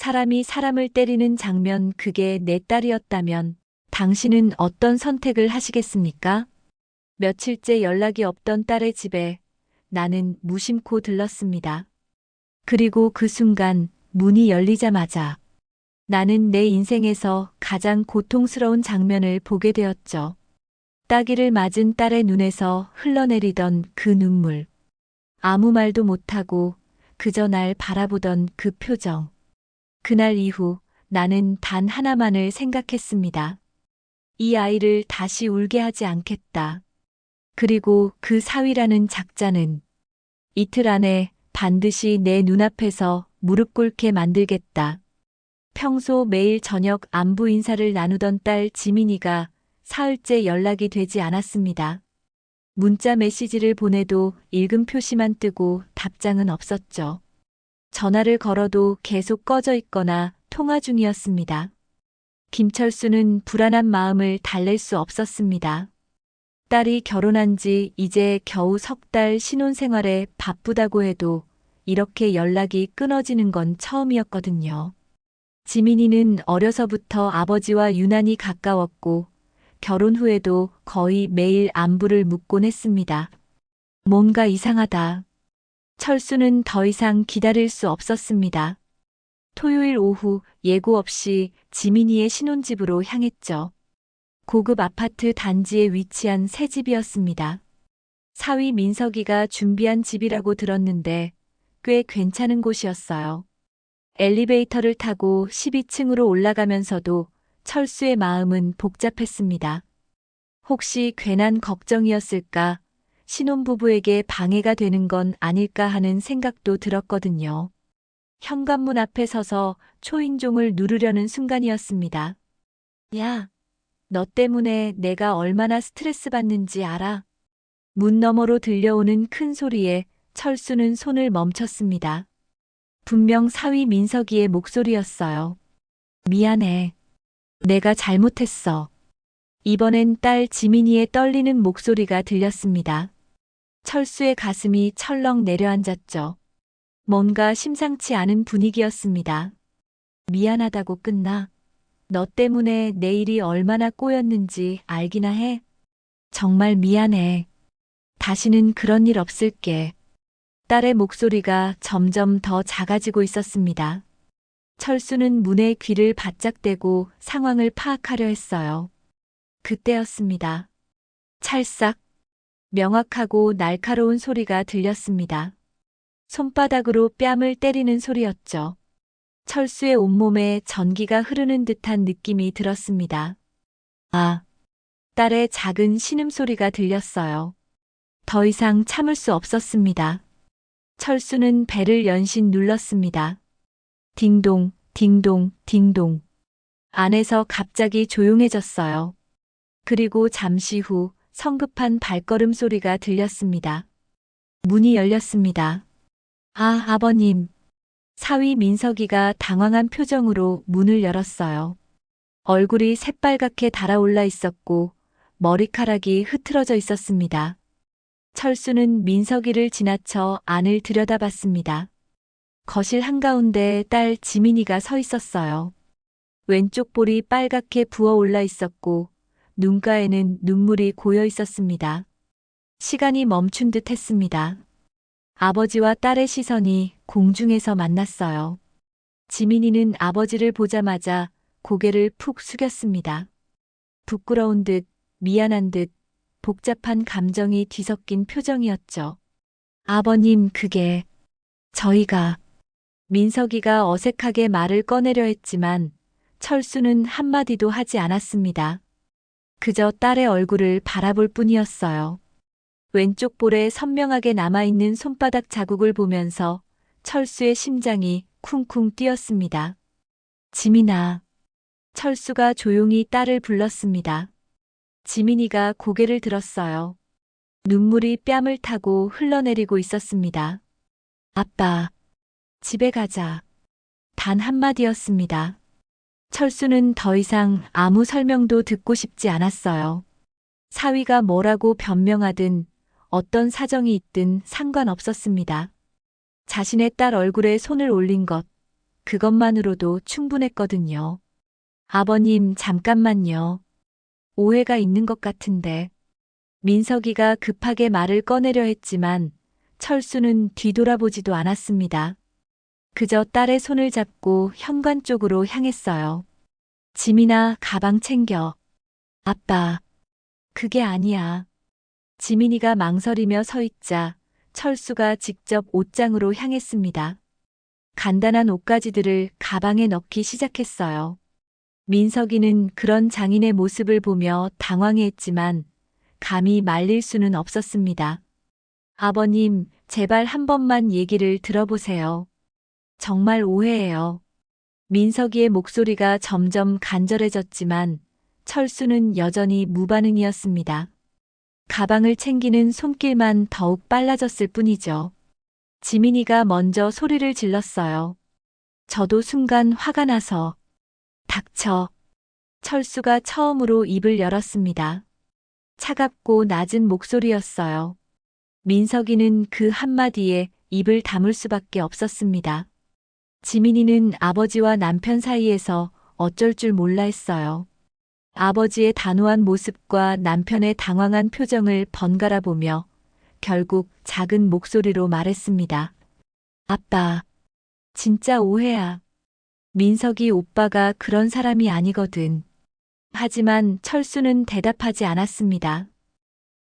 사람이 사람을 때리는 장면 그게 내 딸이었다면 당신은 어떤 선택을 하시겠습니까? 며칠째 연락이 없던 딸의 집에 나는 무심코 들렀습니다. 그리고 그 순간 문이 열리자마자 나는 내 인생에서 가장 고통스러운 장면을 보게 되었죠. 따귀를 맞은 딸의 눈에서 흘러내리던 그 눈물. 아무 말도 못하고 그저 날 바라보던 그 표정. 그날 이후 나는 단 하나만을 생각했습니다. 이 아이를 다시 울게 하지 않겠다. 그리고 그 사위라는 작자는 이틀 안에 반드시 내 눈앞에서 무릎 꿇게 만들겠다. 평소 매일 저녁 안부 인사를 나누던 딸 지민이가 사흘째 연락이 되지 않았습니다. 문자 메시지를 보내도 읽음 표시만 뜨고 답장은 없었죠. 전화를 걸어도 계속 꺼져 있거나 통화 중이었습니다. 김철수는 불안한 마음을 달랠 수 없었습니다. 딸이 결혼한 지 이제 겨우 석 달 신혼생활에 바쁘다고 해도 이렇게 연락이 끊어지는 건 처음이었거든요. 지민이는 어려서부터 아버지와 유난히 가까웠고 결혼 후에도 거의 매일 안부를 묻곤 했습니다. 뭔가 이상하다. 철수는 더 이상 기다릴 수 없었습니다. 토요일 오후 예고 없이 지민이의 신혼집으로 향했죠. 고급 아파트 단지에 위치한 새 집이었습니다. 사위 민석이가 준비한 집이라고 들었는데 꽤 괜찮은 곳이었어요. 엘리베이터를 타고 12층으로 올라가면서도 철수의 마음은 복잡했습니다. 혹시 괜한 걱정이었을까? 신혼부부에게 방해가 되는 건 아닐까 하는 생각도 들었거든요. 현관문 앞에 서서 초인종을 누르려는 순간이었습니다. 야, 너 때문에 내가 얼마나 스트레스 받는지 알아? 문 너머로 들려오는 큰 소리에 철수는 손을 멈췄습니다. 분명 사위 민석이의 목소리였어요. 미안해. 내가 잘못했어. 이번엔 딸 지민이의 떨리는 목소리가 들렸습니다. 철수의 가슴이 철렁 내려앉았죠. 뭔가 심상치 않은 분위기였습니다. 미안하다고 끝나. 너 때문에 내일이 얼마나 꼬였는지 알기나 해. 정말 미안해. 다시는 그런 일 없을게. 딸의 목소리가 점점 더 작아지고 있었습니다. 철수는 문에 귀를 바짝 대고 상황을 파악하려 했어요. 그때였습니다. 찰싹. 명확하고 날카로운 소리가 들렸습니다. 손바닥으로 뺨을 때리는 소리였죠. 철수의 온몸에 전기가 흐르는 듯한 느낌이 들었습니다. 아, 딸의 작은 신음소리가 들렸어요. 더 이상 참을 수 없었습니다. 철수는 벨을 연신 눌렀습니다. 딩동, 딩동, 딩동. 안에서 갑자기 조용해졌어요. 그리고 잠시 후 성급한 발걸음 소리가 들렸습니다. 문이 열렸습니다. 아, 아버님. 사위 민석이가 당황한 표정으로 문을 열었어요. 얼굴이 새빨갛게 달아올라 있었고 머리카락이 흐트러져 있었습니다. 철수는 민석이를 지나쳐 안을 들여다봤습니다. 거실 한가운데 딸 지민이가 서 있었어요. 왼쪽 볼이 빨갛게 부어올라 있었고 눈가에는 눈물이 고여 있었습니다. 시간이 멈춘 듯 했습니다. 아버지와 딸의 시선이 공중에서 만났어요. 지민이는 아버지를 보자마자 고개를 푹 숙였습니다. 부끄러운 듯, 미안한 듯, 복잡한 감정이 뒤섞인 표정이었죠. 아버님, 그게 저희가 민석이가 어색하게 말을 꺼내려 했지만 철수는 한마디도 하지 않았습니다. 그저 딸의 얼굴을 바라볼 뿐이었어요. 왼쪽 볼에 선명하게 남아있는 손바닥 자국을 보면서 철수의 심장이 쿵쿵 뛰었습니다. 지민아. 철수가 조용히 딸을 불렀습니다. 지민이가 고개를 들었어요. 눈물이 뺨을 타고 흘러내리고 있었습니다. 아빠, 집에 가자. 단 한마디였습니다. 철수는 더 이상 아무 설명도 듣고 싶지 않았어요. 사위가 뭐라고 변명하든 어떤 사정이 있든 상관없었습니다. 자신의 딸 얼굴에 손을 올린 것, 그것만으로도 충분했거든요. 아버님, 잠깐만요. 오해가 있는 것 같은데. 민석이가 급하게 말을 꺼내려 했지만 철수는 뒤돌아보지도 않았습니다. 그저 딸의 손을 잡고 현관 쪽으로 향했어요. 지민아, 가방 챙겨. 아빠, 그게 아니야. 지민이가 망설이며 서 있자 철수가 직접 옷장으로 향했습니다. 간단한 옷가지들을 가방에 넣기 시작했어요. 민석이는 그런 장인의 모습을 보며 당황해했지만 감히 말릴 수는 없었습니다. 아버님, 제발 한 번만 얘기를 들어보세요. 정말 오해예요. 민석이의 목소리가 점점 간절해졌지만 철수는 여전히 무반응이었습니다. 가방을 챙기는 손길만 더욱 빨라졌을 뿐이죠. 지민이가 먼저 소리를 질렀어요. 저도 순간 화가 나서. 닥쳐. 철수가 처음으로 입을 열었습니다. 차갑고 낮은 목소리였어요. 민석이는 그 한마디에 입을 다물 수밖에 없었습니다. 지민이는 아버지와 남편 사이에서 어쩔 줄 몰라 했어요. 아버지의 단호한 모습과 남편의 당황한 표정을 번갈아 보며 결국 작은 목소리로 말했습니다. 아빠, 진짜 오해야. 민석이 오빠가 그런 사람이 아니거든. 하지만 철수는 대답하지 않았습니다.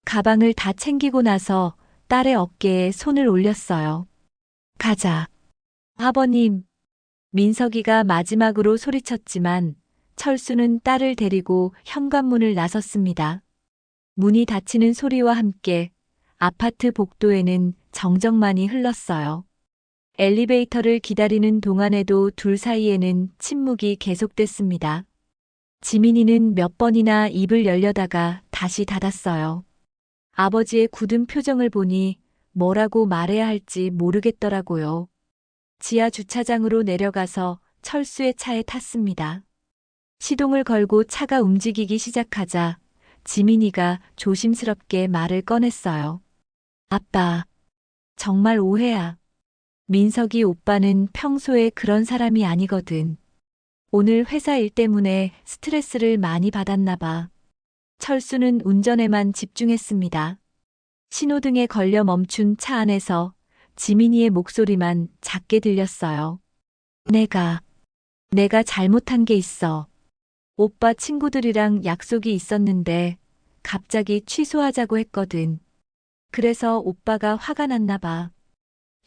가방을 다 챙기고 나서 딸의 어깨에 손을 올렸어요. 가자. 아버님. 민석이가 마지막으로 소리쳤지만 철수는 딸을 데리고 현관문을 나섰습니다. 문이 닫히는 소리와 함께 아파트 복도에는 정적만이 흘렀어요. 엘리베이터를 기다리는 동안에도 둘 사이에는 침묵이 계속됐습니다. 지민이는 몇 번이나 입을 열려다가 다시 닫았어요. 아버지의 굳은 표정을 보니 뭐라고 말해야 할지 모르겠더라고요. 지하 주차장으로 내려가서 철수의 차에 탔습니다. 시동을 걸고 차가 움직이기 시작하자 지민이가 조심스럽게 말을 꺼냈어요. 아빠, 정말 오해야. 민석이 오빠는 평소에 그런 사람이 아니거든. 오늘 회사 일 때문에 스트레스를 많이 받았나 봐. 철수는 운전에만 집중했습니다. 신호등에 걸려 멈춘 차 안에서 지민이의 목소리만 작게 들렸어요. 내가 잘못한 게 있어. 오빠 친구들이랑 약속이 있었는데 갑자기 취소하자고 했거든. 그래서 오빠가 화가 났나 봐.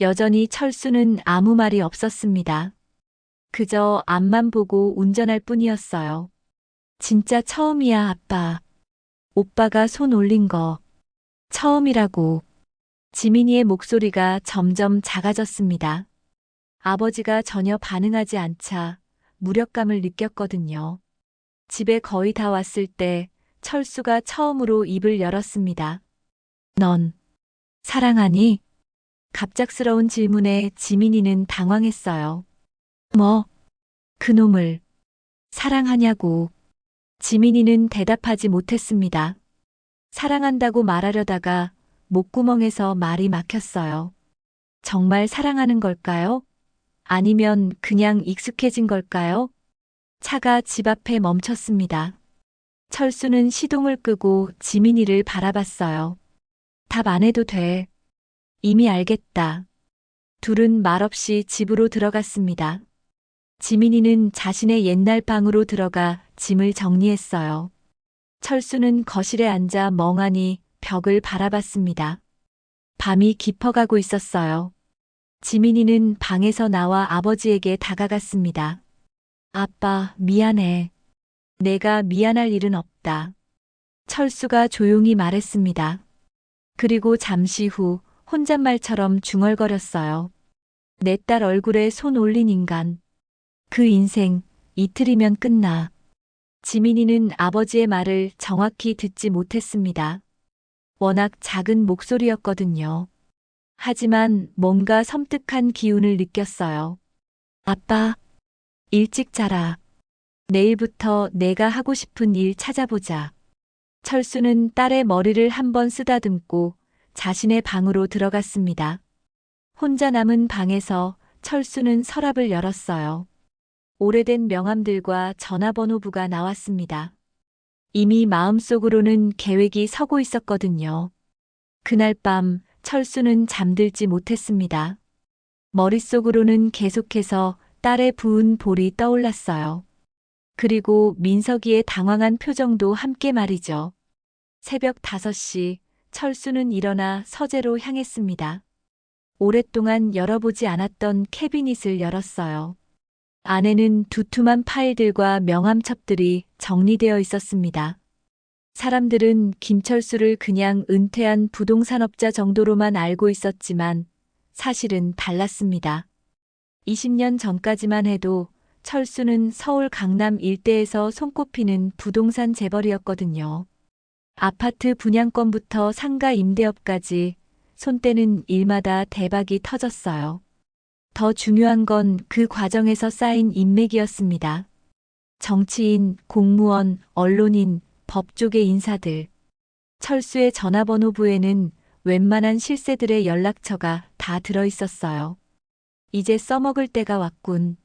여전히 철수는 아무 말이 없었습니다. 그저 앞만 보고 운전할 뿐이었어요. 진짜 처음이야, 아빠. 오빠가 손 올린 거. 처음이라고. 지민이의 목소리가 점점 작아졌습니다. 아버지가 전혀 반응하지 않자 무력감을 느꼈거든요. 집에 거의 다 왔을 때 철수가 처음으로 입을 열었습니다. 넌 사랑하니? 갑작스러운 질문에 지민이는 당황했어요. 뭐? 그놈을 사랑하냐고. 지민이는 대답하지 못했습니다. 사랑한다고 말하려다가 목구멍에서 말이 막혔어요. 정말 사랑하는 걸까요? 아니면 그냥 익숙해진 걸까요? 차가 집 앞에 멈췄습니다. 철수는 시동을 끄고 지민이를 바라봤어요. 답 안 해도 돼. 이미 알겠다. 둘은 말없이 집으로 들어갔습니다. 지민이는 자신의 옛날 방으로 들어가 짐을 정리했어요. 철수는 거실에 앉아 멍하니 벽을 바라봤습니다. 밤이 깊어가고 있었어요. 지민이는 방에서 나와 아버지에게 다가갔습니다. 아빠, 미안해. 내가 미안할 일은 없다. 철수가 조용히 말했습니다. 그리고 잠시 후 혼잣말처럼 중얼거렸어요. 내 딸 얼굴에 손 올린 인간. 그 인생 이틀이면 끝나. 지민이는 아버지의 말을 정확히 듣지 못했습니다. 워낙 작은 목소리였거든요. 하지만 뭔가 섬뜩한 기운을 느꼈어요. 아빠, 일찍 자라. 내일부터 내가 하고 싶은 일 찾아보자. 철수는 딸의 머리를 한번 쓰다듬고 자신의 방으로 들어갔습니다. 혼자 남은 방에서 철수는 서랍을 열었어요. 오래된 명함들과 전화번호부가 나왔습니다. 이미 마음속으로는 계획이 서고 있었거든요. 그날 밤 철수는 잠들지 못했습니다. 머릿속으로는 계속해서 딸의 부은 볼이 떠올랐어요. 그리고 민석이의 당황한 표정도 함께 말이죠. 새벽 5시 철수는 일어나 서재로 향했습니다. 오랫동안 열어보지 않았던 캐비닛을 열었어요. 안에는 두툼한 파일들과 명함첩들이 정리되어 있었습니다. 사람들은 김철수를 그냥 은퇴한 부동산업자 정도로만 알고 있었지만 사실은 달랐습니다. 20년 전까지만 해도 철수는 서울 강남 일대에서 손꼽히는 부동산 재벌이었거든요. 아파트 분양권부터 상가 임대업까지 손때는 일마다 대박이 터졌어요. 더 중요한 건 그 과정에서 쌓인 인맥이었습니다. 정치인, 공무원, 언론인, 법조계 인사들. 철수의 전화번호부에는 웬만한 실세들의 연락처가 다 들어 있었어요. 이제 써먹을 때가 왔군.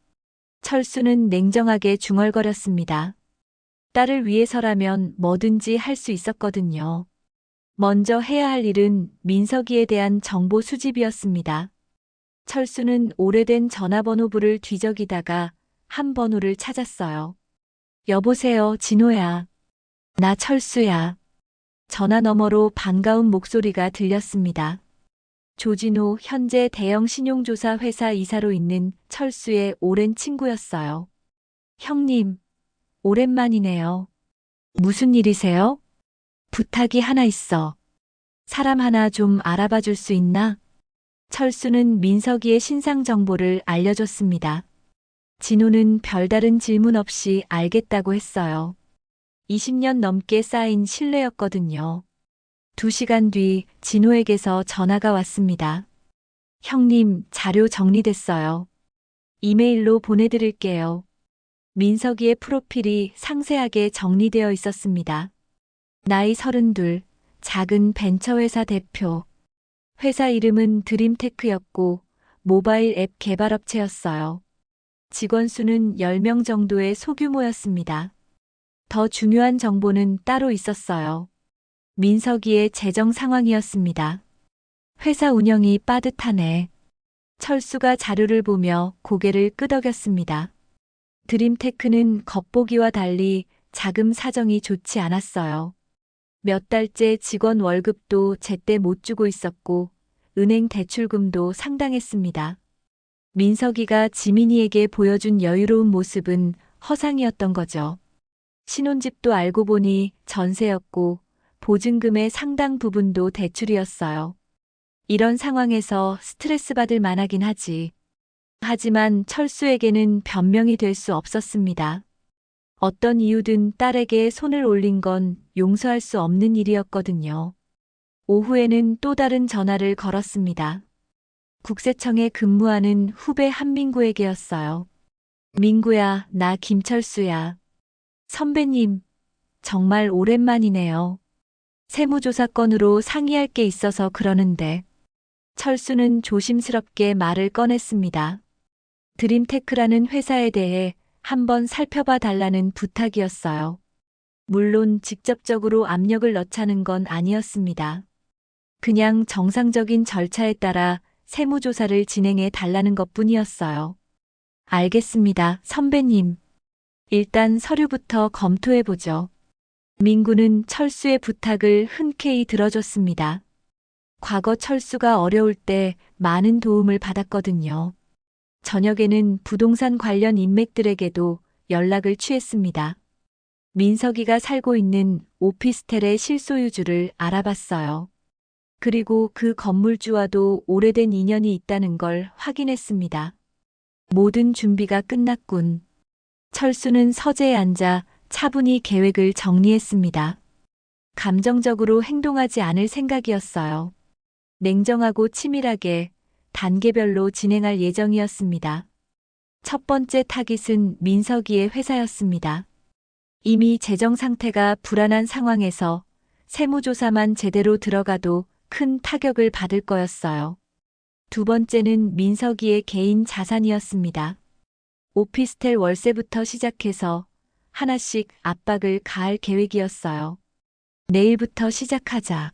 철수는 냉정하게 중얼거렸습니다. 딸을 위해서라면 뭐든지 할 수 있었거든요. 먼저 해야 할 일은 민석이에 대한 정보 수집이었습니다. 철수는 오래된 전화번호부를 뒤적이다가 한 번호를 찾았어요. 여보세요, 진호야. 나 철수야. 전화 너머로 반가운 목소리가 들렸습니다. 조진호 현재 대형 신용조사 회사 이사로 있는 철수의 오랜 친구였어요. 형님, 오랜만이네요. 무슨 일이세요? 부탁이 하나 있어. 사람 하나 좀 알아봐 줄 수 있나? 철수는 민석이의 신상 정보를 알려줬습니다. 진호는 별다른 질문 없이 알겠다고 했어요. 20년 넘게 쌓인 신뢰였거든요. 2시간 뒤 진호에게서 전화가 왔습니다. 형님, 자료 정리됐어요. 이메일로 보내드릴게요. 민석이의 프로필이 상세하게 정리되어 있었습니다. 나이 32, 작은 벤처회사 대표. 회사 이름은 드림테크였고 모바일 앱 개발업체였어요. 직원 수는 10명 정도의 소규모였습니다. 더 중요한 정보는 따로 있었어요. 민석이의 재정 상황이었습니다. 회사 운영이 빠듯하네. 철수가 자료를 보며 고개를 끄덕였습니다. 드림테크는 겉보기와 달리 자금 사정이 좋지 않았어요. 몇 달째 직원 월급도 제때 못 주고 있었고 은행 대출금도 상당했습니다. 민석이가 지민이에게 보여준 여유로운 모습은 허상이었던 거죠. 신혼집도 알고 보니 전세였고 보증금의 상당 부분도 대출이었어요. 이런 상황에서 스트레스 받을 만하긴 하지. 하지만 철수에게는 변명이 될 수 없었습니다. 어떤 이유든 딸에게 손을 올린 건 용서할 수 없는 일이었거든요. 오후에는 또 다른 전화를 걸었습니다. 국세청에 근무하는 후배 한민구에게였어요. 민구야, 나 김철수야. 선배님, 정말 오랜만이네요. 세무조사 건으로 상의할 게 있어서 그러는데. 철수는 조심스럽게 말을 꺼냈습니다. 드림테크라는 회사에 대해 한번 살펴봐 달라는 부탁이었어요. 물론 직접적으로 압력을 넣자는 건 아니었습니다. 그냥 정상적인 절차에 따라 세무조사를 진행해 달라는 것뿐이었어요. 알겠습니다, 선배님. 일단 서류부터 검토해보죠. 민구는 철수의 부탁을 흔쾌히 들어줬습니다. 과거 철수가 어려울 때 많은 도움을 받았거든요. 저녁에는 부동산 관련 인맥들에게도 연락을 취했습니다. 민석이가 살고 있는 오피스텔의 실소유주를 알아봤어요. 그리고 그 건물주와도 오래된 인연이 있다는 걸 확인했습니다. 모든 준비가 끝났군. 철수는 서재에 앉아 차분히 계획을 정리했습니다. 감정적으로 행동하지 않을 생각이었어요. 냉정하고 치밀하게 단계별로 진행할 예정이었습니다. 첫 번째 타깃은 민석이의 회사였습니다. 이미 재정 상태가 불안한 상황에서 세무조사만 제대로 들어가도 큰 타격을 받을 거였어요. 두 번째는 민석이의 개인 자산이었습니다. 오피스텔 월세부터 시작해서 하나씩 압박을 가할 계획이었어요. 내일부터 시작하자.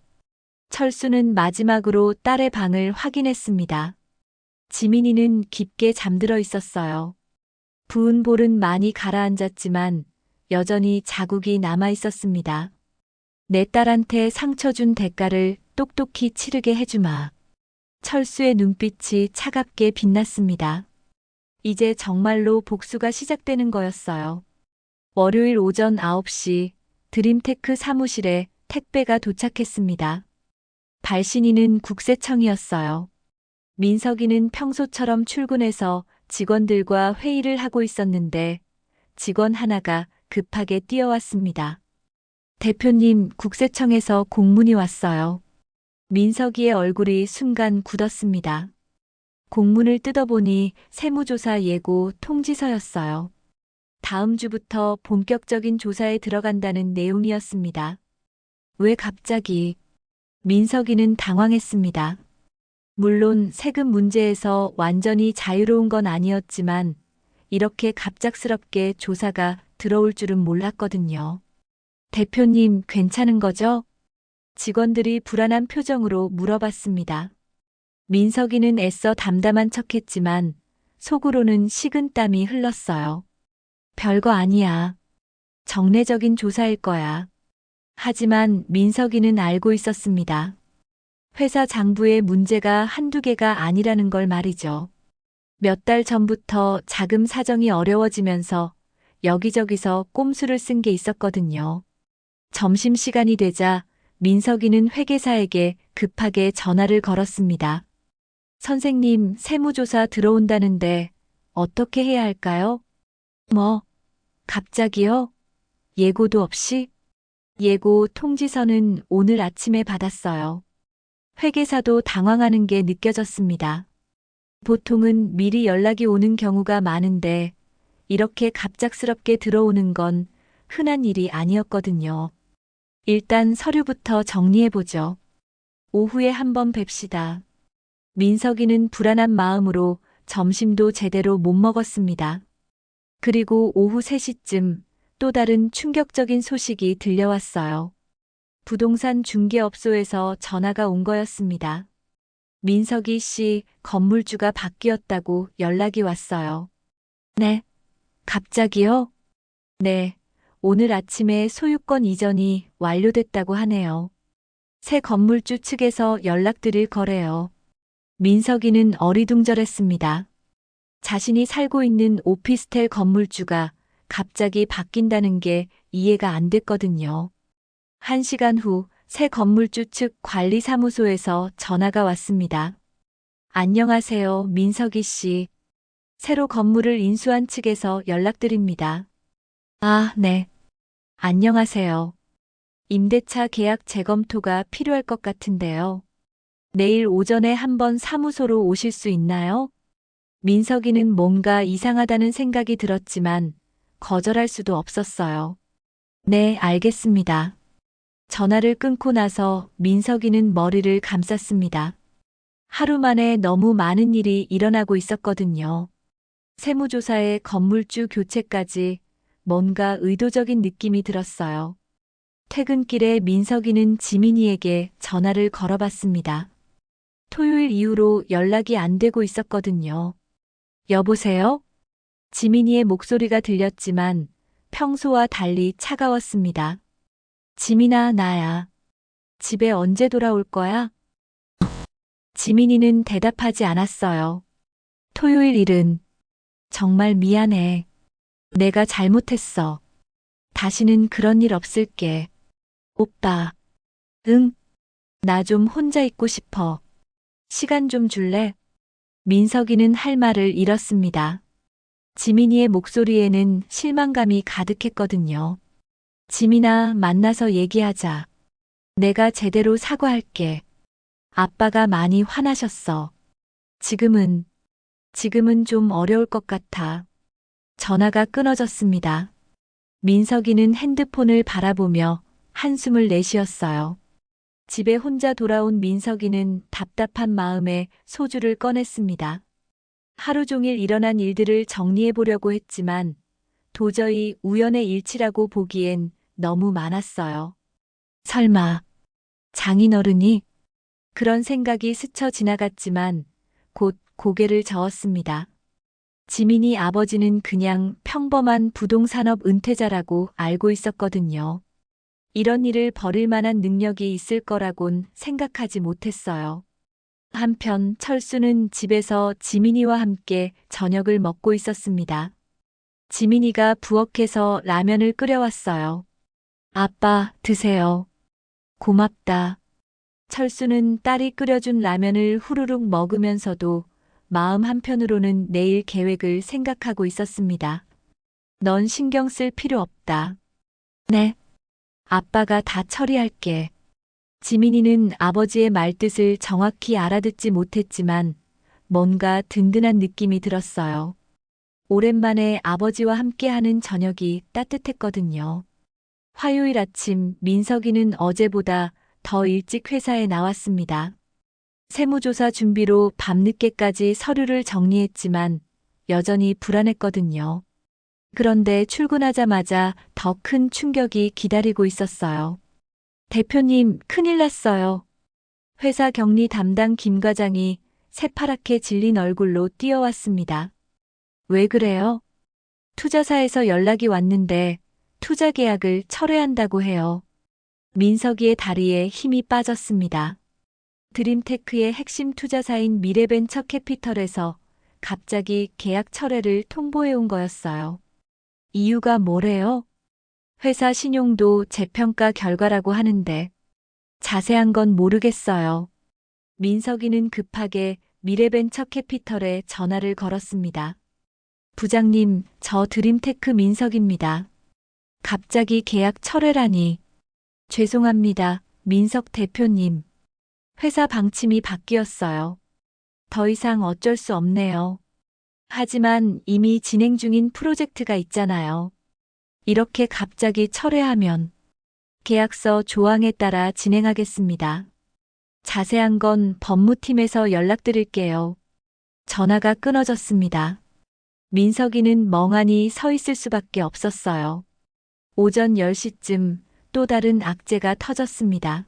철수는 마지막으로 딸의 방을 확인했습니다. 지민이는 깊게 잠들어 있었어요. 부은 볼은 많이 가라앉았지만 여전히 자국이 남아 있었습니다. 내 딸한테 상처 준 대가를 똑똑히 치르게 해주마. 철수의 눈빛이 차갑게 빛났습니다. 이제 정말로 복수가 시작되는 거였어요. 월요일 오전 9시 드림테크 사무실에 택배가 도착했습니다. 발신인은 국세청이었어요. 민석이는 평소처럼 출근해서 직원들과 회의를 하고 있었는데 직원 하나가 급하게 뛰어왔습니다. 대표님, 국세청에서 공문이 왔어요. 민석이의 얼굴이 순간 굳었습니다. 공문을 뜯어보니 세무조사 예고 통지서였어요. 다음 주부터 본격적인 조사에 들어간다는 내용이었습니다. 왜 갑자기? 민석이는 당황했습니다. 물론 세금 문제에서 완전히 자유로운 건 아니었지만 이렇게 갑작스럽게 조사가 들어올 줄은 몰랐거든요. 대표님, 괜찮은 거죠? 직원들이 불안한 표정으로 물어봤습니다. 민석이는 애써 담담한 척했지만 속으로는 식은땀이 흘렀어요. 별거 아니야. 정례적인 조사일 거야. 하지만 민석이는 알고 있었습니다. 회사 장부에 문제가 한두 개가 아니라는 걸 말이죠. 몇 달 전부터 자금 사정이 어려워지면서 여기저기서 꼼수를 쓴 게 있었거든요. 점심시간이 되자 민석이는 회계사에게 급하게 전화를 걸었습니다. 선생님, 세무조사 들어온다는데 어떻게 해야 할까요? 뭐, 갑자기요? 예고도 없이? 예고 통지서는 오늘 아침에 받았어요. 회계사도 당황하는 게 느껴졌습니다. 보통은 미리 연락이 오는 경우가 많은데 이렇게 갑작스럽게 들어오는 건 흔한 일이 아니었거든요. 일단 서류부터 정리해보죠. 오후에 한번 뵙시다. 민석이는 불안한 마음으로 점심도 제대로 못 먹었습니다. 그리고 오후 3시쯤 또 다른 충격적인 소식이 들려왔어요. 부동산 중개업소에서 전화가 온 거였습니다. 민석이 씨 건물주가 바뀌었다고 연락이 왔어요. 네. 갑자기요? 네. 오늘 아침에 소유권 이전이 완료됐다고 하네요. 새 건물주 측에서 연락드릴 거래요. 민석이는 어리둥절했습니다. 자신이 살고 있는 오피스텔 건물주가 갑자기 바뀐다는 게 이해가 안 됐거든요. 1시간 후 새 건물주 측 관리사무소에서 전화가 왔습니다. 안녕하세요, 민석이 씨. 새로 건물을 인수한 측에서 연락드립니다. 아, 네. 안녕하세요. 임대차 계약 재검토가 필요할 것 같은데요. 내일 오전에 한번 사무소로 오실 수 있나요? 민석이는 뭔가 이상하다는 생각이 들었지만 거절할 수도 없었어요. 네, 알겠습니다. 전화를 끊고 나서 민석이는 머리를 감쌌습니다. 하루 만에 너무 많은 일이 일어나고 있었거든요. 세무조사에 건물주 교체까지 뭔가 의도적인 느낌이 들었어요. 퇴근길에 민석이는 지민이에게 전화를 걸어봤습니다. 토요일 이후로 연락이 안 되고 있었거든요. 여보세요? 지민이의 목소리가 들렸지만 평소와 달리 차가웠습니다. 지민아, 나야. 집에 언제 돌아올 거야? 지민이는 대답하지 않았어요. 토요일 일은 정말 미안해. 내가 잘못했어. 다시는 그런 일 없을게. 오빠. 응? 나 좀 혼자 있고 싶어. 시간 좀 줄래? 민석이는 할 말을 잃었습니다. 지민이의 목소리에는 실망감이 가득했거든요. 지민아, 만나서 얘기하자. 내가 제대로 사과할게. 아빠가 많이 화나셨어. 지금은 좀 어려울 것 같아. 전화가 끊어졌습니다. 민석이는 핸드폰을 바라보며 한숨을 내쉬었어요. 집에 혼자 돌아온 민석이는 답답한 마음에 소주를 꺼냈습니다. 하루 종일 일어난 일들을 정리해 보려고 했지만 도저히 우연의 일치라고 보기엔 너무 많았어요. 설마 장인어른이? 그런 생각이 스쳐 지나갔지만 곧 고개를 저었습니다. 지민이 아버지는 그냥 평범한 부동산업 은퇴자라고 알고 있었거든요. 이런 일을 벌일 만한 능력이 있을 거라곤 생각하지 못했어요. 한편 철수는 집에서 지민이와 함께 저녁을 먹고 있었습니다. 지민이가 부엌에서 라면을 끓여왔어요. 아빠, 드세요. 고맙다. 철수는 딸이 끓여준 라면을 후루룩 먹으면서도 마음 한편으로는 내일 계획을 생각하고 있었습니다. 넌 신경 쓸 필요 없다. 네. 아빠가 다 처리할게. 지민이는 아버지의 말뜻을 정확히 알아듣지 못했지만 뭔가 든든한 느낌이 들었어요. 오랜만에 아버지와 함께하는 저녁이 따뜻했거든요. 화요일 아침 민석이는 어제보다 더 일찍 회사에 나왔습니다. 세무조사 준비로 밤늦게까지 서류를 정리했지만 여전히 불안했거든요. 그런데 출근하자마자 더 큰 충격이 기다리고 있었어요. 대표님, 큰일 났어요. 회사 격리 담당 김 과장이 새파랗게 질린 얼굴로 뛰어왔습니다. 왜 그래요? 투자사에서 연락이 왔는데 투자 계약을 철회한다고 해요. 민석이의 다리에 힘이 빠졌습니다. 드림테크의 핵심 투자사인 미래벤처 캐피털에서 갑자기 계약 철회를 통보해 온 거였어요. 이유가 뭐래요? 회사 신용도 재평가 결과라고 하는데 자세한 건 모르겠어요. 민석이는 급하게 미래벤처 캐피털에 전화를 걸었습니다. 부장님, 저 드림테크 민석입니다. 갑자기 계약 철회라니. 죄송합니다, 민석 대표님. 회사 방침이 바뀌었어요. 더 이상 어쩔 수 없네요. 하지만 이미 진행 중인 프로젝트가 있잖아요. 이렇게 갑자기 철회하면 계약서 조항에 따라 진행하겠습니다. 자세한 건 법무팀에서 연락드릴게요. 전화가 끊어졌습니다. 민석이는 멍하니 서 있을 수밖에 없었어요. 오전 10시쯤 또 다른 악재가 터졌습니다.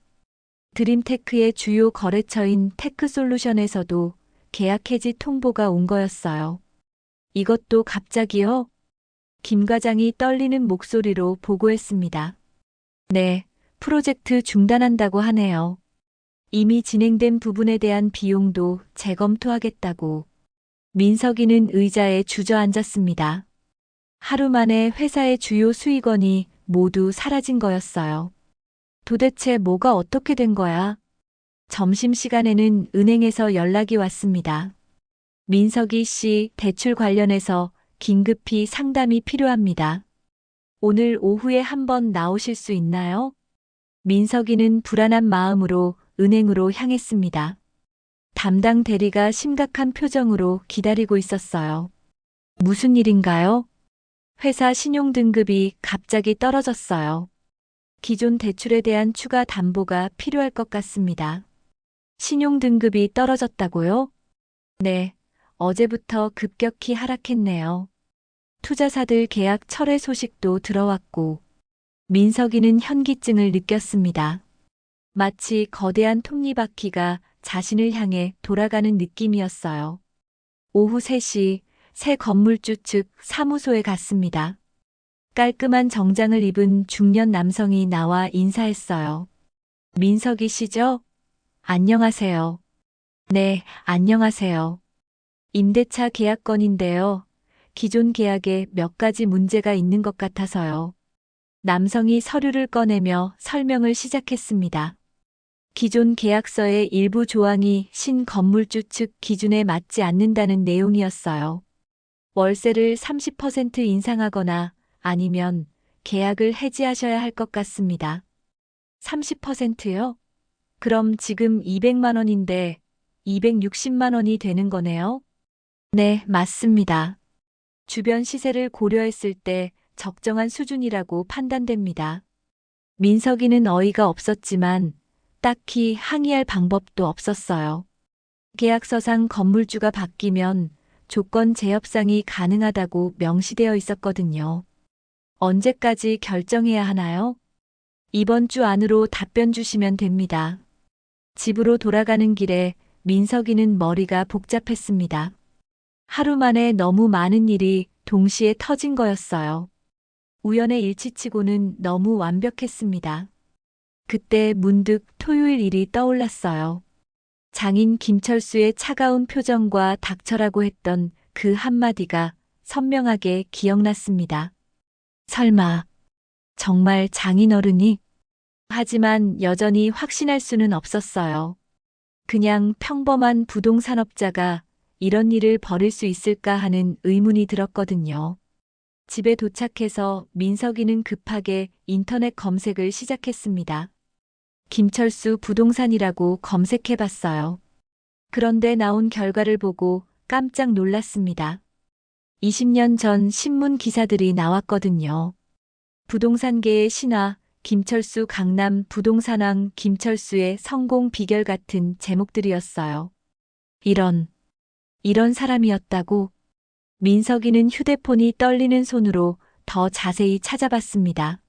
드림테크의 주요 거래처인 테크솔루션에서도 계약 해지 통보가 온 거였어요. 이것도 갑자기요? 김 과장이 떨리는 목소리로 보고했습니다. 네, 프로젝트 중단한다고 하네요. 이미 진행된 부분에 대한 비용도 재검토하겠다고. 민석이는 의자에 주저앉았습니다. 하루 만에 회사의 주요 수익원이 모두 사라진 거였어요. 도대체 뭐가 어떻게 된 거야? 점심시간에는 은행에서 연락이 왔습니다. 민석이 씨 대출 관련해서 긴급히 상담이 필요합니다. 오늘 오후에 한번 나오실 수 있나요? 민석이는 불안한 마음으로 은행으로 향했습니다. 담당 대리가 심각한 표정으로 기다리고 있었어요. 무슨 일인가요? 회사 신용등급이 갑자기 떨어졌어요. 기존 대출에 대한 추가 담보가 필요할 것 같습니다. 신용등급이 떨어졌다고요? 네, 어제부터 급격히 하락했네요. 투자사들 계약 철회 소식도 들어왔고, 민석이는 현기증을 느꼈습니다. 마치 거대한 톱니바퀴가 자신을 향해 돌아가는 느낌이었어요. 오후 3시 새 건물주 측 사무소에 갔습니다. 깔끔한 정장을 입은 중년 남성이 나와 인사했어요. 민석이 씨죠? 안녕하세요. 네, 안녕하세요. 임대차 계약 건인데요. 기존 계약에 몇 가지 문제가 있는 것 같아서요. 남성이 서류를 꺼내며 설명을 시작했습니다. 기존 계약서의 일부 조항이 신건물주 측 기준에 맞지 않는다는 내용이었어요. 월세를 30% 인상하거나 아니면 계약을 해지하셔야 할 것 같습니다. 30%요? 그럼 지금 200만 원인데 260만 원이 되는 거네요? 네, 맞습니다. 주변 시세를 고려했을 때 적정한 수준이라고 판단됩니다. 민석이는 어이가 없었지만 딱히 항의할 방법도 없었어요. 계약서상 건물주가 바뀌면 조건 재협상이 가능하다고 명시되어 있었거든요. 언제까지 결정해야 하나요? 이번 주 안으로 답변 주시면 됩니다. 집으로 돌아가는 길에 민석이는 머리가 복잡했습니다. 하루 만에 너무 많은 일이 동시에 터진 거였어요. 우연의 일치치고는 너무 완벽했습니다. 그때 문득 토요일 일이 떠올랐어요. 장인 김철수의 차가운 표정과 닥쳐라고 했던 그 한마디가 선명하게 기억났습니다. 설마, 정말 장인어른이? 하지만 여전히 확신할 수는 없었어요. 그냥 평범한 부동산업자가 이런 일을 벌일 수 있을까 하는 의문이 들었거든요. 집에 도착해서 민석이는 급하게 인터넷 검색을 시작했습니다. 김철수 부동산이라고 검색해봤어요. 그런데 나온 결과를 보고 깜짝 놀랐습니다. 20년 전 신문 기사들이 나왔거든요. 부동산계의 신화, 김철수 강남 부동산왕 김철수의 성공 비결 같은 제목들이었어요. 이런 사람이었다고? 민석이는 휴대폰이 떨리는 손으로 더 자세히 찾아봤습니다.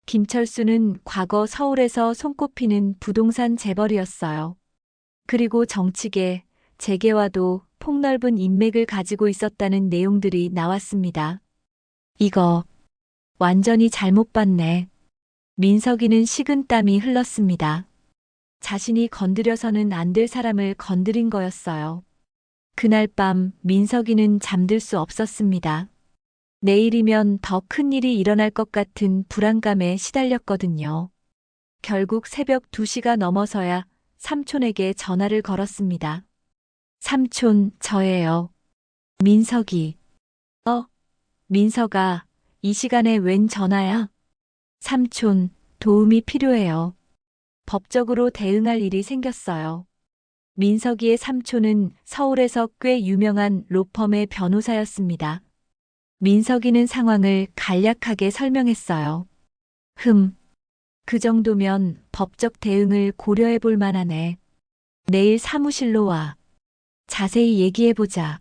김철수는 과거 서울에서 손꼽히는 부동산 재벌이었어요. 그리고 정치계, 재계와도 폭넓은 인맥을 가지고 있었다는 내용들이 나왔습니다. 이거 완전히 잘못 봤네. 민석이는 식은땀이 흘렀습니다. 자신이 건드려서는 안 될 사람을 건드린 거였어요. 그날 밤 민석이는 잠들 수 없었습니다. 내일이면 더 큰 일이 일어날 것 같은 불안감에 시달렸거든요. 결국 새벽 2시가 넘어서야 삼촌에게 전화를 걸었습니다. 삼촌, 저예요. 민석이. 민석아, 이 시간에 웬 전화야? 삼촌, 도움이 필요해요. 법적으로 대응할 일이 생겼어요. 민석이의 삼촌은 서울에서 꽤 유명한 로펌의 변호사였습니다. 민석이는 상황을 간략하게 설명했어요. 그 정도면 법적 대응을 고려해 볼 만하네. 내일 사무실로 와. 자세히 얘기해보자.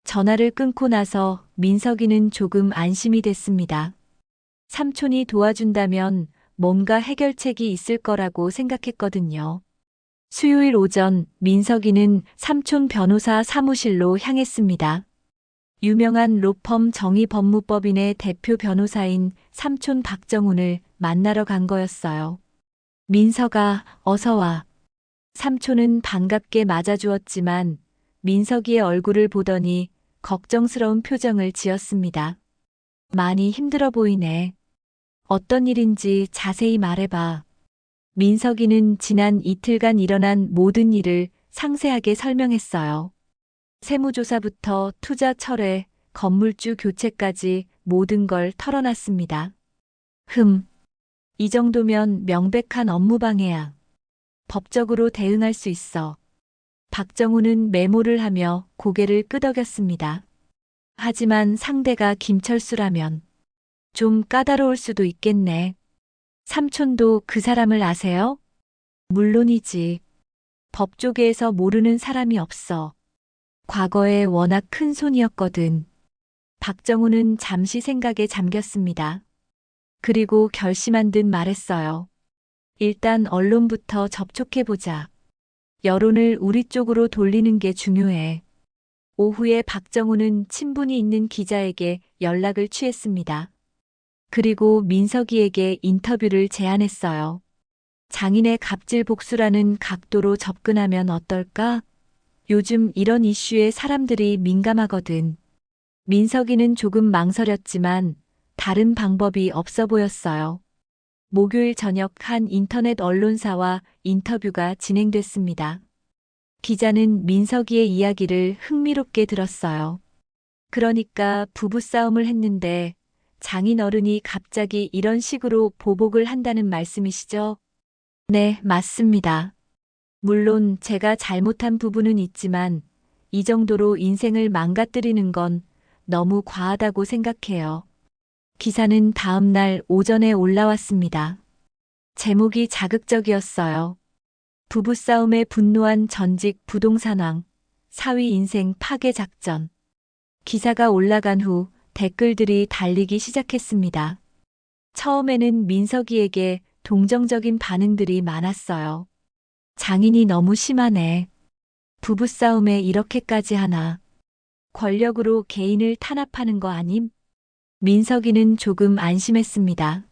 전화를 끊고 나서 민석이는 조금 안심이 됐습니다. 삼촌이 도와준다면 뭔가 해결책이 있을 거라고 생각했거든요. 수요일 오전 민석이는 삼촌 변호사 사무실로 향했습니다. 유명한 로펌 정의법무법인의 대표 변호사인 삼촌 박정훈을 만나러 간 거였어요. 민석아, 어서 와. 삼촌은 반갑게 맞아주었지만 민석이의 얼굴을 보더니 걱정스러운 표정을 지었습니다. 많이 힘들어 보이네. 어떤 일인지 자세히 말해봐. 민석이는 지난 이틀간 일어난 모든 일을 상세하게 설명했어요. 세무조사부터 투자 철회, 건물주 교체까지 모든 걸 털어놨습니다. 이 정도면 명백한 업무방해야. 법적으로 대응할 수 있어. 박정우는 메모를 하며 고개를 끄덕였습니다. 하지만 상대가 김철수라면 좀 까다로울 수도 있겠네. 삼촌도 그 사람을 아세요? 물론이지. 법조계에서 모르는 사람이 없어. 과거에 워낙 큰 손이었거든. 박정우는 잠시 생각에 잠겼습니다. 그리고 결심한 듯 말했어요. 일단 언론부터 접촉해보자. 여론을 우리 쪽으로 돌리는 게 중요해. 오후에 박정우는 친분이 있는 기자에게 연락을 취했습니다. 그리고 민석이에게 인터뷰를 제안했어요. 장인의 갑질 복수라는 각도로 접근하면 어떨까? 요즘 이런 이슈에 사람들이 민감하거든. 민석이는 조금 망설였지만 다른 방법이 없어 보였어요. 목요일 저녁 한 인터넷 언론사와 인터뷰가 진행됐습니다. 기자는 민석이의 이야기를 흥미롭게 들었어요. 그러니까 부부싸움을 했는데 장인 어른이 갑자기 이런 식으로 보복을 한다는 말씀이시죠? 네, 맞습니다. 물론 제가 잘못한 부분은 있지만 이 정도로 인생을 망가뜨리는 건 너무 과하다고 생각해요. 기사는 다음 날 오전에 올라왔습니다. 제목이 자극적이었어요. 부부싸움에 분노한 전직 부동산왕, 사위 인생 파괴 작전. 기사가 올라간 후 댓글들이 달리기 시작했습니다. 처음에는 민석이에게 동정적인 반응들이 많았어요. 장인이 너무 심하네. 부부싸움에 이렇게까지 하나. 권력으로 개인을 탄압하는 거 아님? 민석이는 조금 안심했습니다.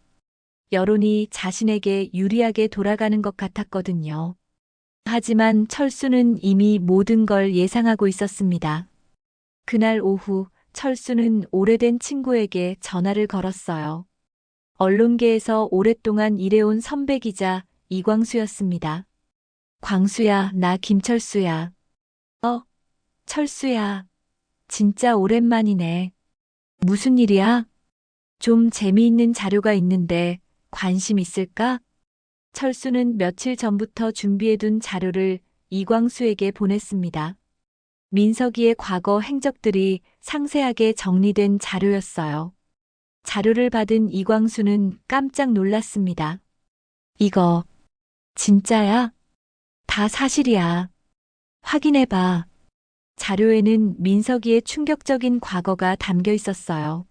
여론이 자신에게 유리하게 돌아가는 것 같았거든요. 하지만 철수는 이미 모든 걸 예상하고 있었습니다. 그날 오후 철수는 오래된 친구에게 전화를 걸었어요. 언론계에서 오랫동안 일해온 선배 기자 이광수였습니다. 광수야, 나 김철수야. 철수야. 진짜 오랜만이네. 무슨 일이야? 좀 재미있는 자료가 있는데 관심 있을까? 철수는 며칠 전부터 준비해둔 자료를 이광수에게 보냈습니다. 민석이의 과거 행적들이 상세하게 정리된 자료였어요. 자료를 받은 이광수는 깜짝 놀랐습니다. 이거 진짜야? 다 사실이야. 확인해봐. 자료에는 민석이의 충격적인 과거가 담겨 있었어요.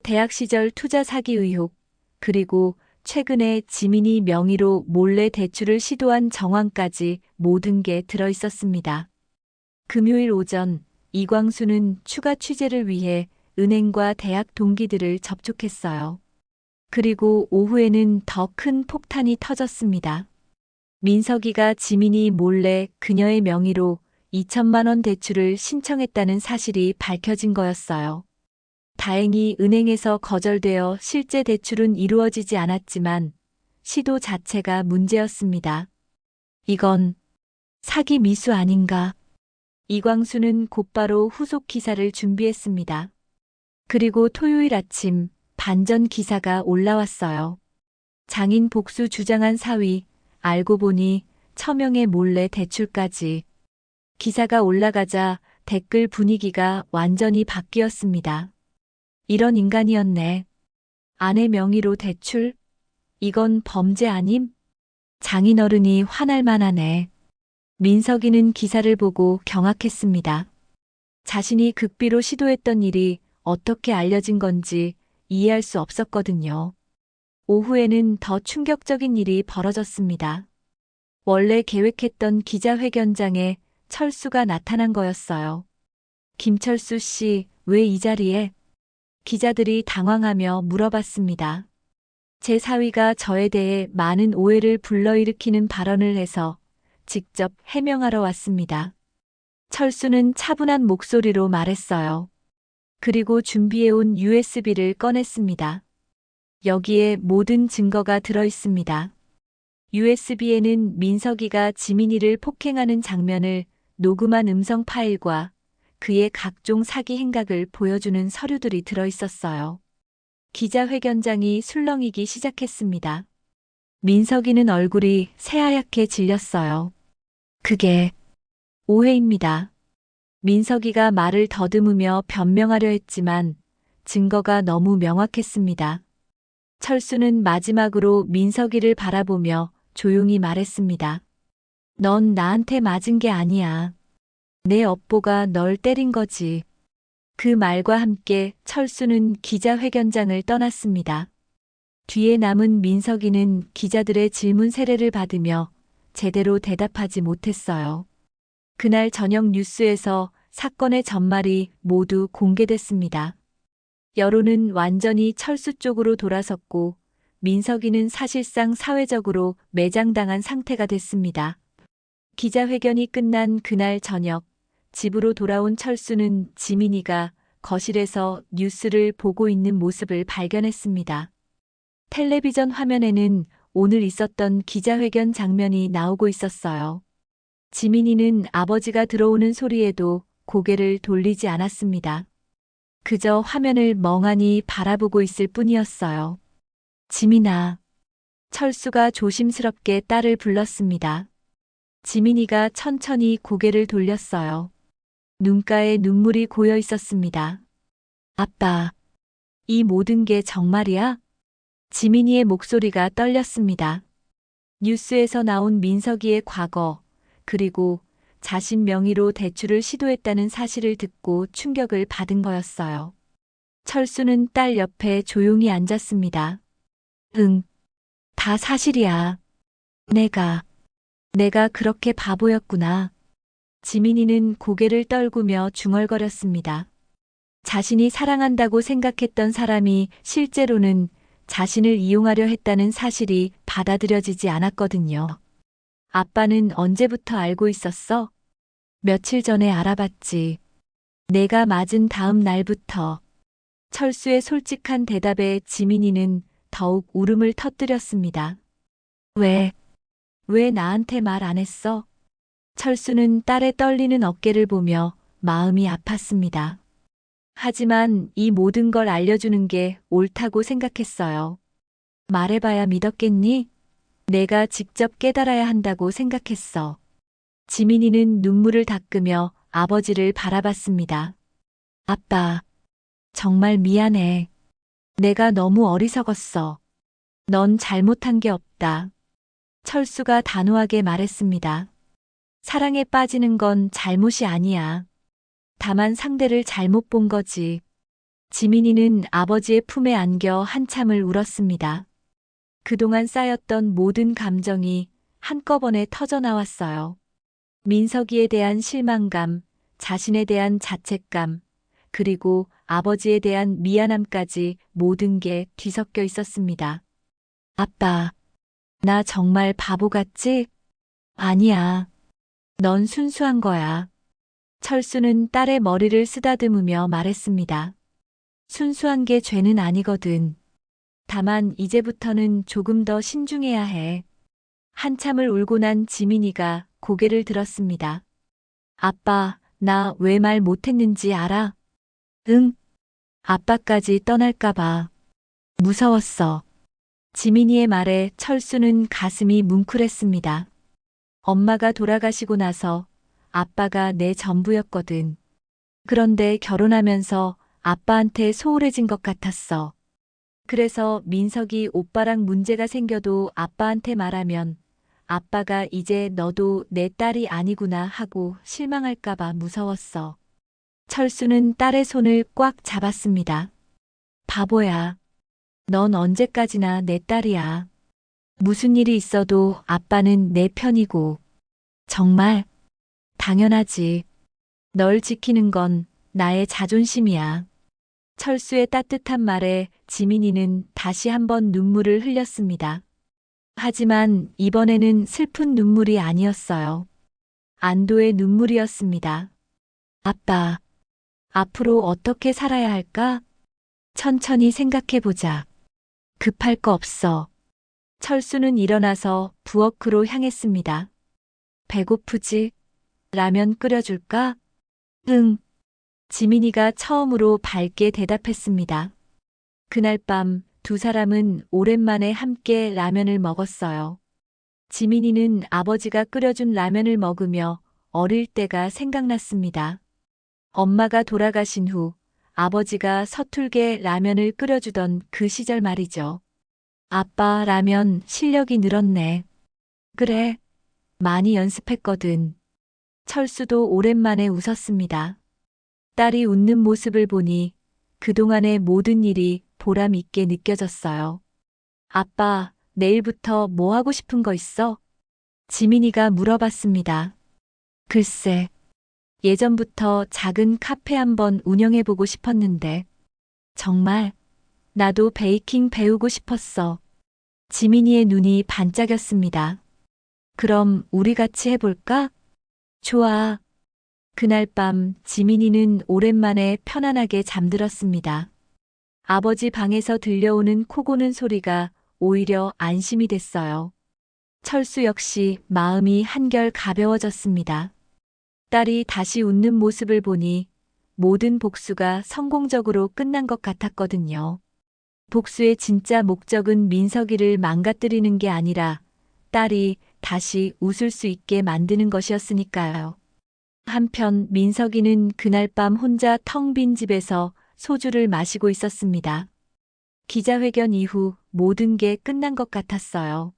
대학 시절 투자 사기 의혹, 그리고 최근에 지민이 명의로 몰래 대출을 시도한 정황까지 모든 게 들어 있었습니다. 금요일 오전 이광수는 추가 취재를 위해 은행과 대학 동기들을 접촉했어요. 그리고 오후에는 더 큰 폭탄이 터졌습니다. 민석이가 지민이 몰래 그녀의 명의로 2천만 원 대출을 신청했다는 사실이 밝혀진 거였어요. 다행히 은행에서 거절되어 실제 대출은 이루어지지 않았지만 시도 자체가 문제였습니다. 이건 사기 미수 아닌가? 이광수는 곧바로 후속 기사를 준비했습니다. 그리고 토요일 아침 반전 기사가 올라왔어요. 장인 복수 주장한 사위, 알고 보니 처명의 몰래 대출까지. 기사가 올라가자 댓글 분위기가 완전히 바뀌었습니다. 이런 인간이었네. 아내 명의로 대출? 이건 범죄 아님? 장인어른이 화날 만하네. 민석이는 기사를 보고 경악했습니다. 자신이 극비로 시도했던 일이 어떻게 알려진 건지 이해할 수 없었거든요. 오후에는 더 충격적인 일이 벌어졌습니다. 원래 계획했던 기자회견장에 철수가 나타난 거였어요. 김철수 씨, 왜 이 자리에? 기자들이 당황하며 물어봤습니다. 제 사위가 저에 대해 많은 오해를 불러일으키는 발언을 해서 직접 해명하러 왔습니다. 철수는 차분한 목소리로 말했어요. 그리고 준비해온 USB를 꺼냈습니다. 여기에 모든 증거가 들어 있습니다. USB에는 민석이가 지민이를 폭행하는 장면을 녹음한 음성 파일과 그의 각종 사기 행각을 보여주는 서류들이 들어 있었어요. 기자회견장이 술렁이기 시작했습니다. 민석이는 얼굴이 새하얗게 질렸어요. 그게 오해입니다. 민석이가 말을 더듬으며 변명하려 했지만 증거가 너무 명확했습니다. 철수는 마지막으로 민석이를 바라보며 조용히 말했습니다. 넌 나한테 맞은 게 아니야. 내 업보가 널 때린 거지. 그 말과 함께 철수는 기자회견장을 떠났습니다. 뒤에 남은 민석이는 기자들의 질문 세례를 받으며 제대로 대답하지 못했어요. 그날 저녁 뉴스에서 사건의 전말이 모두 공개됐습니다. 여론은 완전히 철수 쪽으로 돌아섰고 민석이는 사실상 사회적으로 매장당한 상태가 됐습니다. 기자회견이 끝난 그날 저녁, 집으로 돌아온 철수는 지민이가 거실에서 뉴스를 보고 있는 모습을 발견했습니다. 텔레비전 화면에는 오늘 있었던 기자회견 장면이 나오고 있었어요. 지민이는 아버지가 들어오는 소리에도 고개를 돌리지 않았습니다. 그저 화면을 멍하니 바라보고 있을 뿐이었어요. 지민아. 철수가 조심스럽게 딸을 불렀습니다. 지민이가 천천히 고개를 돌렸어요. 눈가에 눈물이 고여 있었습니다. 아빠, 이 모든 게 정말이야? 지민이의 목소리가 떨렸습니다. 뉴스에서 나온 민석이의 과거, 그리고 자신 명의로 대출을 시도했다는 사실을 듣고 충격을 받은 거였어요. 철수는 딸 옆에 조용히 앉았습니다. 응, 다 사실이야. 내가 그렇게 바보였구나. 지민이는 고개를 떨구며 중얼거렸습니다. 자신이 사랑한다고 생각했던 사람이 실제로는 자신을 이용하려 했다는 사실이 받아들여지지 않았거든요. 아빠는 언제부터 알고 있었어? 며칠 전에 알아봤지. 내가 맞은 다음 날부터. 철수의 솔직한 대답에 지민이는 더욱 울음을 터뜨렸습니다. 왜 나한테 말 안 했어? 철수는 딸의 떨리는 어깨를 보며 마음이 아팠습니다. 하지만 이 모든 걸 알려주는 게 옳다고 생각했어요. 말해봐야 믿었겠니? 내가 직접 깨달아야 한다고 생각했어. 지민이는 눈물을 닦으며 아버지를 바라봤습니다. 아빠, 정말 미안해. 내가 너무 어리석었어. 넌 잘못한 게 없다. 철수가 단호하게 말했습니다. 사랑에 빠지는 건 잘못이 아니야. 다만 상대를 잘못 본 거지. 지민이는 아버지의 품에 안겨 한참을 울었습니다. 그동안 쌓였던 모든 감정이 한꺼번에 터져 나왔어요. 민석이에 대한 실망감, 자신에 대한 자책감, 그리고 아버지에 대한 미안함까지 모든 게 뒤섞여 있었습니다. 아빠, 나 정말 바보 같지? 아니야. 넌 순수한 거야. 철수는 딸의 머리를 쓰다듬으며 말했습니다. 순수한 게 죄는 아니거든. 다만 이제부터는 조금 더 신중해야 해. 한참을 울고 난 지민이가 고개를 들었습니다. 아빠, 나 왜 말 못했는지 알아? 응? 아빠까지 떠날까봐. 무서웠어. 지민이의 말에 철수는 가슴이 뭉클했습니다. 엄마가 돌아가시고 나서 아빠가 내 전부였거든. 그런데 결혼하면서 아빠한테 소홀해진 것 같았어. 그래서 민석이 오빠랑 문제가 생겨도 아빠한테 말하면 아빠가 이제 너도 내 딸이 아니구나 하고 실망할까봐 무서웠어. 철수는 딸의 손을 꽉 잡았습니다. 바보야. 넌 언제까지나 내 딸이야. 무슨 일이 있어도 아빠는 내 편이고. 정말 당연하지. 널 지키는 건 나의 자존심이야. 철수의 따뜻한 말에 지민이는 다시 한번 눈물을 흘렸습니다. 하지만 이번에는 슬픈 눈물이 아니었어요. 안도의 눈물이었습니다. 아빠, 앞으로 어떻게 살아야 할까? 천천히 생각해보자. 급할 거 없어. 철수는 일어나서 부엌으로 향했습니다. 배고프지? 라면 끓여줄까? 응. 지민이가 처음으로 밝게 대답했습니다. 그날 밤 두 사람은 오랜만에 함께 라면을 먹었어요. 지민이는 아버지가 끓여준 라면을 먹으며 어릴 때가 생각났습니다. 엄마가 돌아가신 후 아버지가 서툴게 라면을 끓여주던 그 시절 말이죠. 아빠 라면 실력이 늘었네. 그래, 많이 연습했거든. 철수도 오랜만에 웃었습니다. 딸이 웃는 모습을 보니 그동안의 모든 일이 보람 있게 느껴졌어요. 아빠, 내일부터 뭐 하고 싶은 거 있어? 지민이가 물어봤습니다. 글쎄, 예전부터 작은 카페 한번 운영해보고 싶었는데, 정말, 나도 베이킹 배우고 싶었어. 지민이의 눈이 반짝였습니다. 그럼 우리 같이 해볼까? 좋아. 그날 밤 지민이는 오랜만에 편안하게 잠들었습니다. 아버지 방에서 들려오는 코 고는 소리가 오히려 안심이 됐어요. 철수 역시 마음이 한결 가벼워졌습니다. 딸이 다시 웃는 모습을 보니 모든 복수가 성공적으로 끝난 것 같았거든요. 복수의 진짜 목적은 민석이를 망가뜨리는 게 아니라 딸이 다시 웃을 수 있게 만드는 것이었으니까요. 한편 민석이는 그날 밤 혼자 텅 빈 집에서 소주를 마시고 있었습니다. 기자회견 이후 모든 게 끝난 것 같았어요.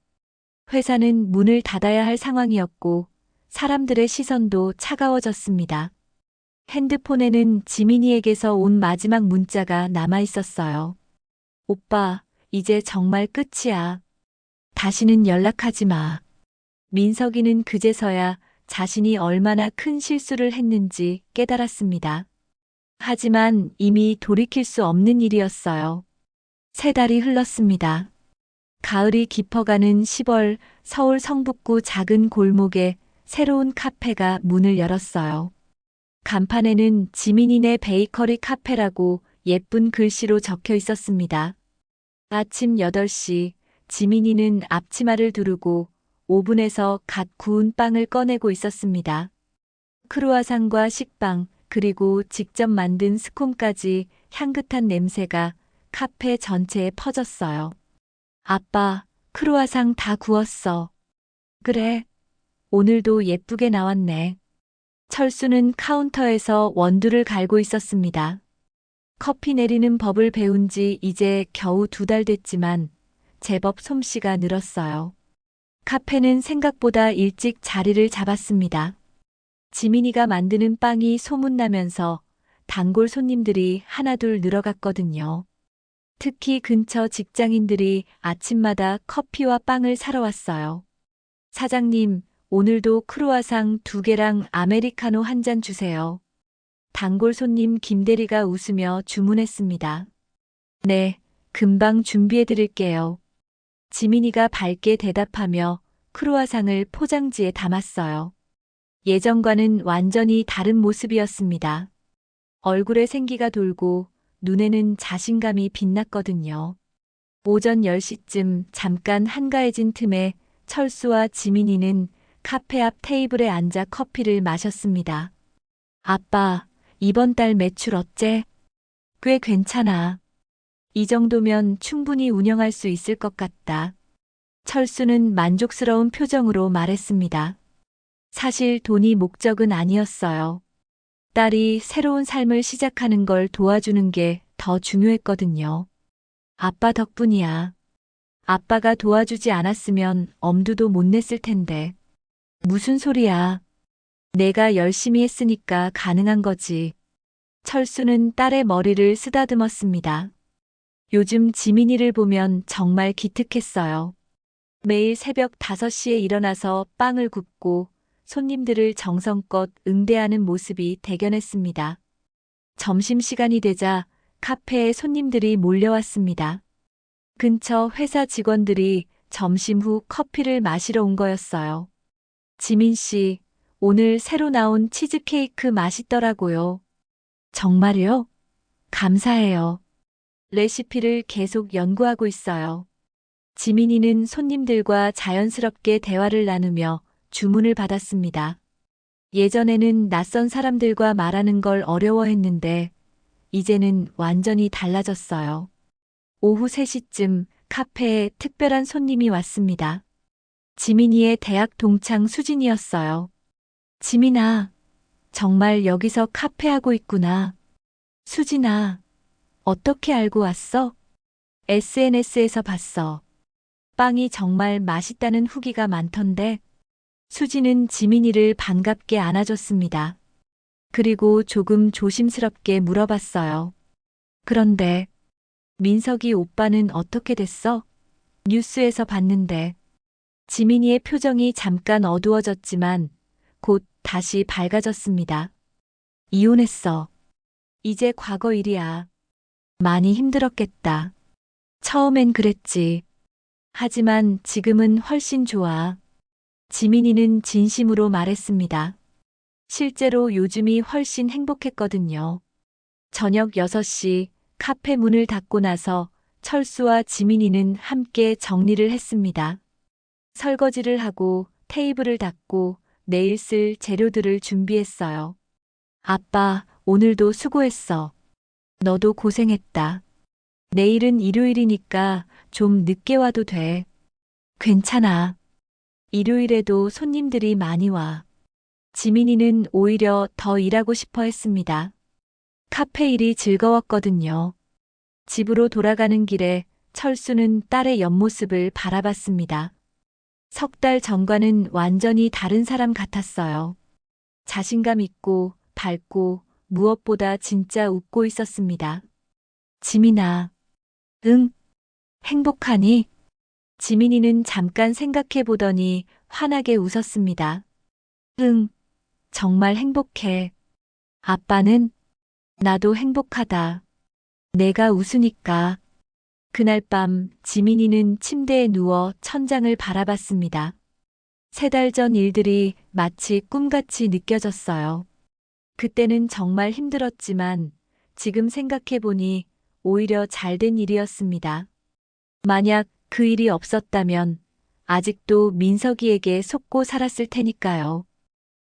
회사는 문을 닫아야 할 상황이었고 사람들의 시선도 차가워졌습니다. 핸드폰에는 지민이에게서 온 마지막 문자가 남아 있었어요. 오빠, 이제 정말 끝이야. 다시는 연락하지 마. 민석이는 그제서야 자신이 얼마나 큰 실수를 했는지 깨달았습니다. 하지만 이미 돌이킬 수 없는 일이었어요. 3달이 흘렀습니다. 가을이 깊어가는 10월, 서울 성북구 작은 골목에 새로운 카페가 문을 열었어요. 간판에는 지민이네 베이커리 카페라고 예쁜 글씨로 적혀 있었습니다. 아침 8시, 지민이는 앞치마를 두르고 오븐에서 갓 구운 빵을 꺼내고 있었습니다. 크루아상과 식빵, 그리고 직접 만든 스콘까지 향긋한 냄새가 카페 전체에 퍼졌어요. 아빠, 크루아상 다 구웠어. 그래, 오늘도 예쁘게 나왔네. 철수는 카운터에서 원두를 갈고 있었습니다. 커피 내리는 법을 배운 지 이제 겨우 2달 됐지만 제법 솜씨가 늘었어요. 카페는 생각보다 일찍 자리를 잡았습니다. 지민이가 만드는 빵이 소문나면서 단골 손님들이 하나둘 늘어갔거든요. 특히 근처 직장인들이 아침마다 커피와 빵을 사러 왔어요. 사장님, 오늘도 크루아상 2개랑 아메리카노 한 잔 주세요. 단골 손님 김대리가 웃으며 주문했습니다. 네, 금방 준비해 드릴게요. 지민이가 밝게 대답하며 크루아상을 포장지에 담았어요. 예전과는 완전히 다른 모습이었습니다. 얼굴에 생기가 돌고 눈에는 자신감이 빛났거든요. 오전 10시쯤 잠깐 한가해진 틈에 철수와 지민이는 카페 앞 테이블에 앉아 커피를 마셨습니다. 아빠, 이번 달 매출 어째? 꽤 괜찮아. 이 정도면 충분히 운영할 수 있을 것 같다. 철수는 만족스러운 표정으로 말했습니다. 사실 돈이 목적은 아니었어요. 딸이 새로운 삶을 시작하는 걸 도와주는 게 더 중요했거든요. 아빠 덕분이야. 아빠가 도와주지 않았으면 엄두도 못 냈을 텐데. 무슨 소리야. 내가 열심히 했으니까 가능한 거지. 철수는 딸의 머리를 쓰다듬었습니다. 요즘 지민이를 보면 정말 기특했어요. 매일 새벽 5시에 일어나서 빵을 굽고 손님들을 정성껏 응대하는 모습이 대견했습니다. 점심시간이 되자 카페에 손님들이 몰려왔습니다. 근처 회사 직원들이 점심 후 커피를 마시러 온 거였어요. 지민 씨, 오늘 새로 나온 치즈케이크 맛있더라고요. 정말요? 감사해요. 레시피를 계속 연구하고 있어요. 지민이는 손님들과 자연스럽게 대화를 나누며 주문을 받았습니다. 예전에는 낯선 사람들과 말하는 걸 어려워했는데 이제는 완전히 달라졌어요. 오후 3시쯤 카페에 특별한 손님이 왔습니다. 지민이의 대학 동창 수진이었어요. 지민아, 정말 여기서 카페 하고 있구나. 수진아, 어떻게 알고 왔어? SNS에서 봤어. 빵이 정말 맛있다는 후기가 많던데. 수진은 지민이를 반갑게 안아줬습니다. 그리고 조금 조심스럽게 물어봤어요. 그런데 민석이 오빠는 어떻게 됐어? 뉴스에서 봤는데. 지민이의 표정이 잠깐 어두워졌지만 곧 다시 밝아졌습니다. 이혼했어. 이제 과거 일이야. 많이 힘들었겠다. 처음엔 그랬지. 하지만 지금은 훨씬 좋아. 지민이는 진심으로 말했습니다. 실제로 요즘이 훨씬 행복했거든요. 저녁 6시 카페 문을 닫고 나서 철수와 지민이는 함께 정리를 했습니다. 설거지를 하고 테이블을 닦고 내일 쓸 재료들을 준비했어요. 아빠, 오늘도 수고했어. 너도 고생했다. 내일은 일요일이니까 좀 늦게 와도 돼. 괜찮아. 일요일에도 손님들이 많이 와. 지민이는 오히려 더 일하고 싶어 했습니다. 카페 일이 즐거웠거든요. 집으로 돌아가는 길에 철수는 딸의 옆모습을 바라봤습니다. 석 달 전과는 완전히 다른 사람 같았어요. 자신감 있고 밝고 무엇보다 진짜 웃고 있었습니다. 지민아, 응, 행복하니? 지민이는 잠깐 생각해 보더니 환하게 웃었습니다. 응, 정말 행복해. 아빠는? 나도 행복하다. 내가 웃으니까. 그날 밤 지민이는 침대에 누워 천장을 바라봤습니다. 3달 전 일들이 마치 꿈같이 느껴졌어요. 그때는 정말 힘들었지만 지금 생각해보니 오히려 잘된 일이었습니다. 만약 그 일이 없었다면 아직도 민석이에게 속고 살았을 테니까요.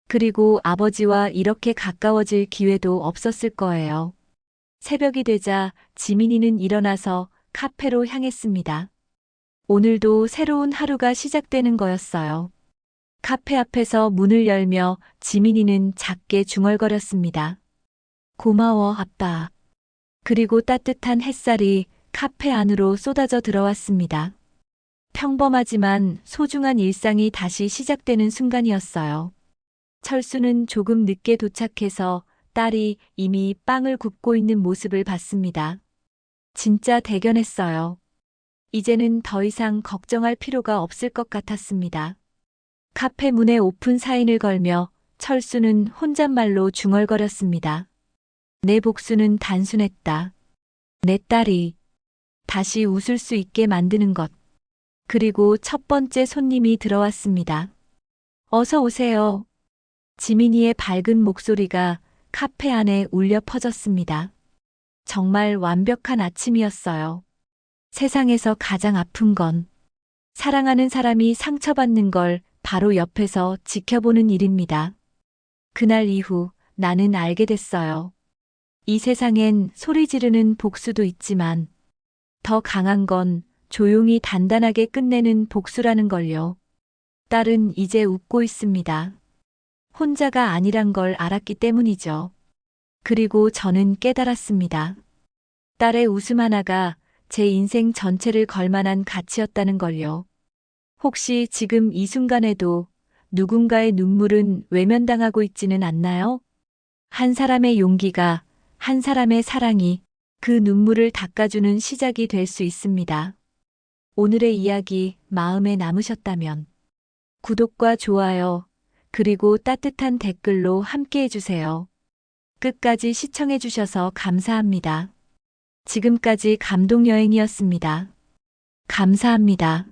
그리고 아버지와 이렇게 가까워질 기회도 없었을 거예요. 새벽이 되자 지민이는 일어나서 카페로 향했습니다. 오늘도 새로운 하루가 시작되는 거였어요. 카페 앞에서 문을 열며 지민이는 작게 중얼거렸습니다. 고마워, 아빠. 그리고 따뜻한 햇살이 카페 안으로 쏟아져 들어왔습니다. 평범하지만 소중한 일상이 다시 시작되는 순간이었어요. 철수는 조금 늦게 도착해서 딸이 이미 빵을 굽고 있는 모습을 봤습니다. 진짜 대견했어요. 이제는 더 이상 걱정할 필요가 없을 것 같았습니다. 카페 문에 오픈 사인을 걸며 철수는 혼잣말로 중얼거렸습니다. 내 복수는 단순했다. 내 딸이 다시 웃을 수 있게 만드는 것. 그리고 첫 번째 손님이 들어왔습니다. 어서 오세요. 지민이의 밝은 목소리가 카페 안에 울려 퍼졌습니다. 정말 완벽한 아침이었어요. 세상에서 가장 아픈 건 사랑하는 사람이 상처받는 걸 바로 옆에서 지켜보는 일입니다. 그날 이후 나는 알게 됐어요. 이 세상엔 소리 지르는 복수도 있지만 더 강한 건 조용히 단단하게 끝내는 복수라는 걸요. 딸은 이제 웃고 있습니다. 혼자가 아니란 걸 알았기 때문이죠. 그리고 저는 깨달았습니다. 딸의 웃음 하나가 제 인생 전체를 걸 만한 가치였다는 걸요. 혹시 지금 이 순간에도 누군가의 눈물은 외면당하고 있지는 않나요? 한 사람의 용기가, 한 사람의 사랑이 그 눈물을 닦아주는 시작이 될 수 있습니다. 오늘의 이야기 마음에 남으셨다면 구독과 좋아요, 그리고 따뜻한 댓글로 함께 해주세요. 끝까지 시청해주셔서 감사합니다. 지금까지 감동여행이었습니다. 감사합니다.